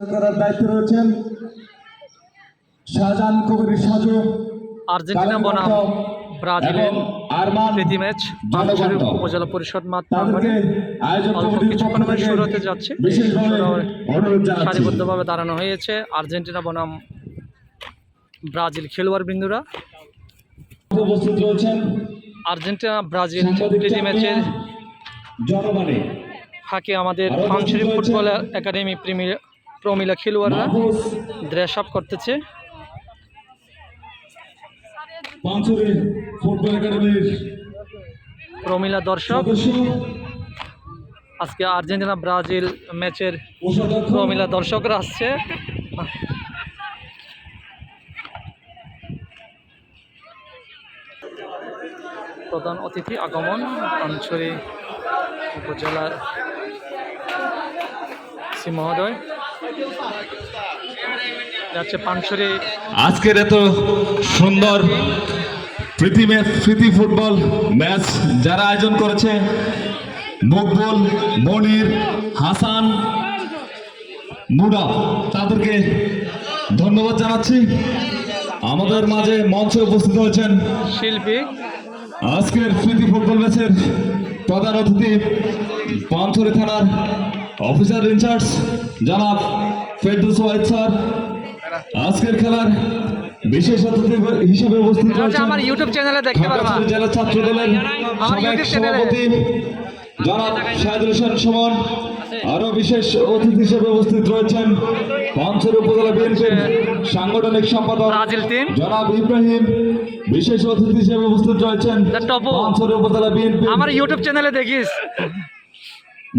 করার দায়িত্বে রয়েছেন শাহজাহান কবির সাজু, আর্জেন্টিনা বনাম ব্রাজিলের প্রীতি ম্যাচ পানছড়ি উপজেলা পরিষদ মাঠ প্রাঙ্গণে অল্প কিছুক্ষণ শুরু হতে যাচ্ছে। সারিবদ্ধভাবে দাঁড়ানো হয়েছে আর্জেন্টিনা বনাম ব্রাজিল খেলোয়াড় বৃন্দরা। উপস্থিত রয়েছেন আর্জেন্টিনা ব্রাজিল প্রীতি ম্যাচের ফাঁকে আমাদের পানছড়ি ফুটবল একাডেমি প্রমিলা খেলোয়াড়রা ড্রেস আপ করতেছে। প্রমিলা দর্শক আজকে আর্জেন্টিনা ব্রাজিল ম্যাচের প্রমিলা দর্শকরা আসছে। প্রধান অতিথি আগমন পানছড়ি উপজেলার সি মহোদয় যাচ্ছে পানছড়ি। আজকের এত সুন্দর প্রীতি ফুটবল ম্যাচ যারা আয়োজন করেছে মকবুল, মনির, হাসান, মুডা, তাদেরকে ধন্যবাদ জানাচ্ছি। আমাদের মাঝে মঞ্চে উপস্থিত হয়েছেন শিল্পী আজকের প্রীতি ফুটবল ম্যাচের প্রধান অতিথি পানছড়ি থানার অফিসার ইনচার্জ জনাব ফেরদৌস ওয়াহিদ স্যার। আজকের খেলার বিশেষ অতিথি হিসেবে উপস্থিত রয়েছেন আমার ইউটিউব চ্যানেলে দেখতে পারবা জেলা ছাত্র দলের সাবেক সভাপতি জনাব শাহিদুল হোসেন সুমন। আরো বিশেষ অতিথি হিসেবে উপস্থিত রয়েছেন পানছড়ি উপজেলা বিএনপির সাংগঠনিক সম্পাদক জনাব ইব্রাহিম। বিশেষ অতিথি হিসেবে উপস্থিত রয়েছেন পানছড়ি উপজেলা বিএনপি আমার ইউটিউব চ্যানেলে দেখিস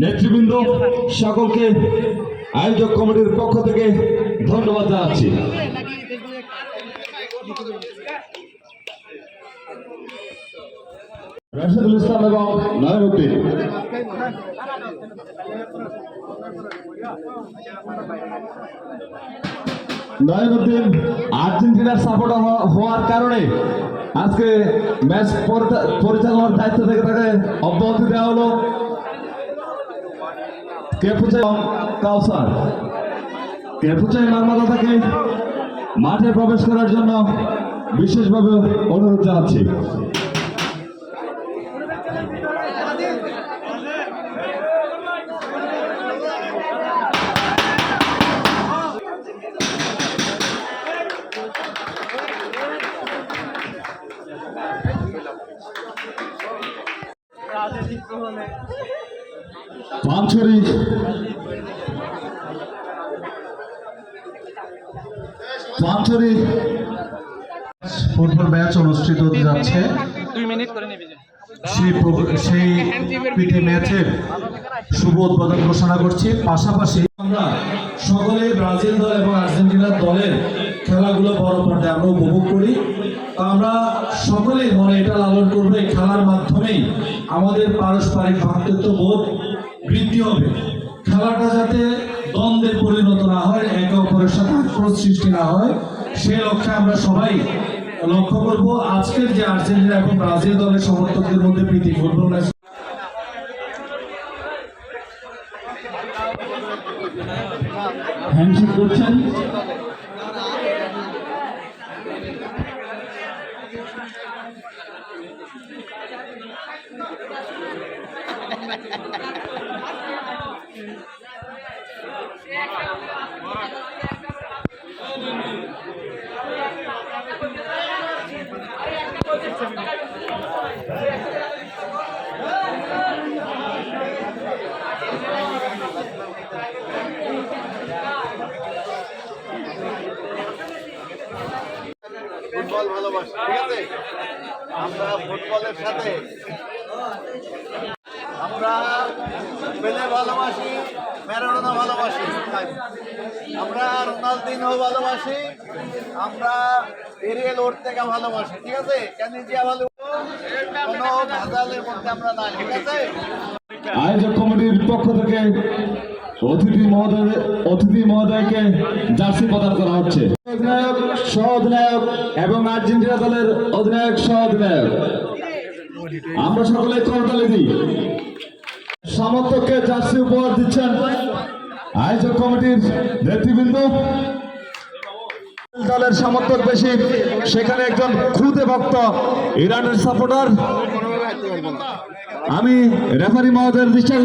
নেতৃবৃন্দ। সকলকে আয়োজক কমিটির পক্ষ থেকে ধন্যবাদ জানাচ্ছি। রাশেদুল ইসলাম এবং নয়নউদ্দিন। নয়নউদ্দিন আর্জেন্টিনার সাপোর্টার হওয়ার কারণে আজকে ম্যাচ পরিচালনার দায়িত্ব থেকে তাকে অব্যাহতি দেওয়া হলো। কেপুচাই মারমাদা তাকে মাঠে প্রবেশ করার জন্য বিশেষভাবে অনুরোধ জানাচ্ছি। পানছড়ি ফুটবল ম্যাচ অনুষ্ঠিত হতে যাচ্ছে। সেই পিটি ম্যাচের শুভ উদ্বোধন ঘোষণা করছি। পাশাপাশি আমরা সকলে ব্রাজিল দল এবং আর্জেন্টিনা দলের খেলাগুলো বড় পর্দায় আমরা উপভোগ করি। আমরা সকলেই মনে এটা লালন করবো এই খেলার মাধ্যমেই আমাদের পারস্পরিক ভ্রাতৃত্ববোধ বৃদ্ধি হবে। খেলাটা যাতে দ্বন্দ্বে পরিণত না হয়, একে অপরের সাথে আক্রোশ সৃষ্টি না হয়, সে লক্ষ্যে আমরা সবাই লক্ষ্য করব। আজকের যে আর্জেন্টিনা এবং ব্রাজিল দলের সমর্থকদের মধ্যে প্রীতি ফুটবল ম্যাচ হ্যান্ডশেক করছেন। ফুটবল ভালোবাসি, ঠিক আছে? আমরা ফুটবলের সাথে আমরা পেলে ভালোবাসি, ম্যারাডোনা ভালোবাসি, আমরা রোনালদিনহো ভালোবাসি, আমরা এরিয়েল ওর্তেগা ভালোবাসি, ঠিক আছে? ক্যানিজিয়া ভালোবাসি, কোনো ভেজালের মধ্যে আমরা নাই, ঠিক আছে? আয়োজক কমিটির পক্ষ থেকে অতিথি মহোদয়কে জার্সি প্রদান করা হচ্ছে। অধিনায়ক, সহ অধিনায়ক এবং আর্জেন্টিনা দলের অধিনায়ক, সহ অধিনায়ক, আমরা সকলে করতালি দিই। সমর্থককে জার্সি উপহার দিচ্ছেন আয়োজক কমিটির নেতৃবৃন্দ, দলের সমর্থক বেশি, সেখানে একজন খুদে ভক্ত ইরানের সাপোর্টার। আমি রেফারি মহোদয়ের দৃষ্টি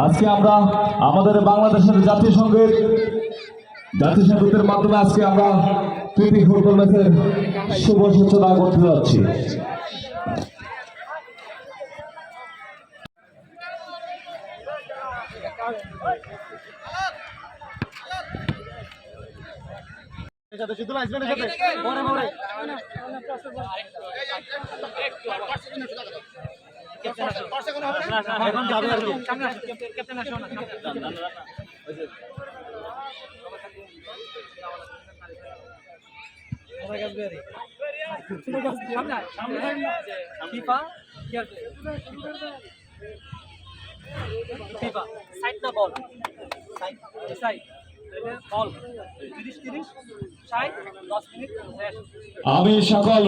আজকে আমরা আমাদের বাংলাদেশের জাতীয় সঙ্গীতের মাধ্যমে আজকে আমরা প্রীতি ফুটবল ম্যাচের শুভ সূচনা করতে যাচ্ছি। এখন যাবে আর কি ক্যাপ্টেন আসো না ফিফা ফিফা সাইড না বল সাইড সাইড বল 30 60 10 মিনিট শেষ। আমি সকল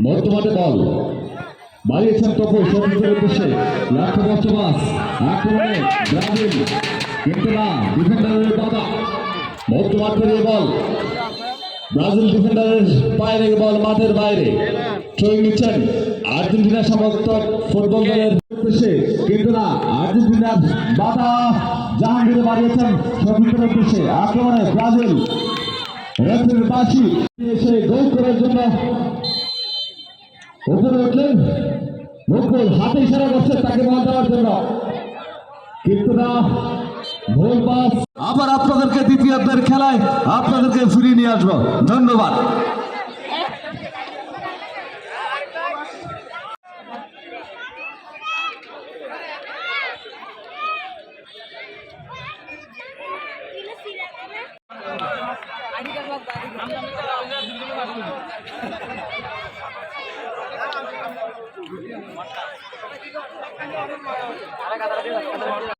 বর্তমানে দল বাড়িয়েছেন তপু সতীর্থের উদ্দেশ্যে লক্ষ্যবর্ষ মাস আক্রমণে ব্রাজিল, কিন্তু না, ডিফেন্ডারের বাধা। বর্তমান করে বল ব্রাজিল ডিফেন্ডারের বাইরে, বল মাঠের বাইরে ছড়িয়ে নিচ্ছেন আর্জেন্টিনা সমর্থক ফুটবল দলের উদ্দেশ্যে, কিন্তু না, আর্জেন্টিনার বাধা। জাহাঙ্গীর বাড়িয়েছেন সতীর্থের উদ্দেশ্যে আক্রমণে ব্রাজিল, রেফারির বাঁশি এসে গোল করার জন্য উপরে উঠলেন মুকুল, হাতে ইশারা করছে তাকে বল দেওয়ার জন্য, কিন্তু না, ভুল পাস। আবার আপনাদেরকে দ্বিতীয়ার্ধের খেলায় আপনাদেরকে ফিরিয়ে নিয়ে আসবো। ধন্যবাদ।